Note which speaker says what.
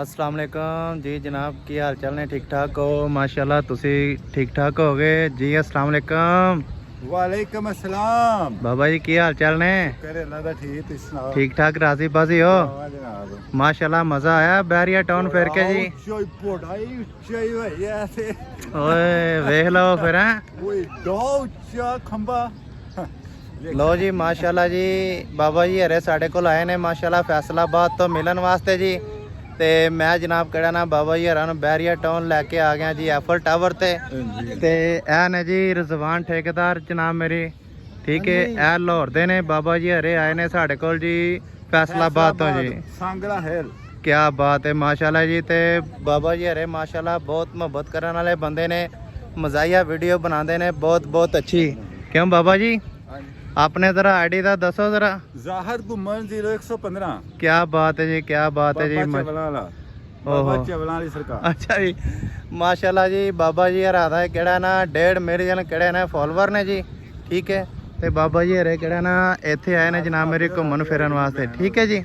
Speaker 1: अस्सलाम वालेकुम जी जनाब, की हाल चाल ने? ठीक ठाक हो? माशाल्लाह तुसी ठीक ठाक हो गए जी। अस्सलाम वालेकुम।
Speaker 2: वालेकुम अस्सलाम।
Speaker 1: बाबा जी की हाल चाल ने?
Speaker 2: करे अल्लाह दा ठीक, तुसी सुनाओ?
Speaker 1: ठीक ठाक राजी बाजी हो?
Speaker 2: हाँ जनाब।
Speaker 1: माशाल्लाह मजा आया बैरिया टाउन फिर के जी?
Speaker 2: उच्चाई पोड़ाई उच्चाई होई ऐसे।
Speaker 1: ओए वेख लो फिर हैं।
Speaker 2: ओए दो उच्चा खंबा।
Speaker 1: लो जी माशाल्लाह जी, बाबा जी हरे साढ़े कोल आए ने माशाल्लाह फैसलाबाद तो मिलन वास्ते जी। ते मैं जनाब कड़ा ना बाबा जी हरा बैरिया टाउन लैके आ गया जी एफल टावर ते ए ने जी रिजवान ठेकेदार जनाब मेरी, ठीक है। ए लाहौर दे ने बाबा जी हरे आए ने साढ़े कोल जी फैसलाबाद तो जी।
Speaker 2: सांगला हेल।
Speaker 1: क्या बात है माशाल्लाह जी। ते बाबा जी हरे माशाल्लाह बहुत मोहब्बत करने वाले बंदे ने, मजाया वीडियो बनाते ने बहुत बहुत अच्छी। क्यों बाबा जी? आपने जरा आईडी दा दसो जरा।
Speaker 2: जाहिर गुमन 0115।
Speaker 1: क्या बात है जी, क्या बात है जी।
Speaker 2: बाबा चवला वाली सरकार।
Speaker 1: अच्छा जी माशाल्लाह जी। बाबा जी हरा दा केड़ा ना 1.5 मिलियन केड़े ने फॉलोवर ने जी, ठीक है। ते बाबा जी हरे केड़ा ना इत्थे आए ने जनाब मेरे घूमन फिरन वास्ते, ठीक है जी।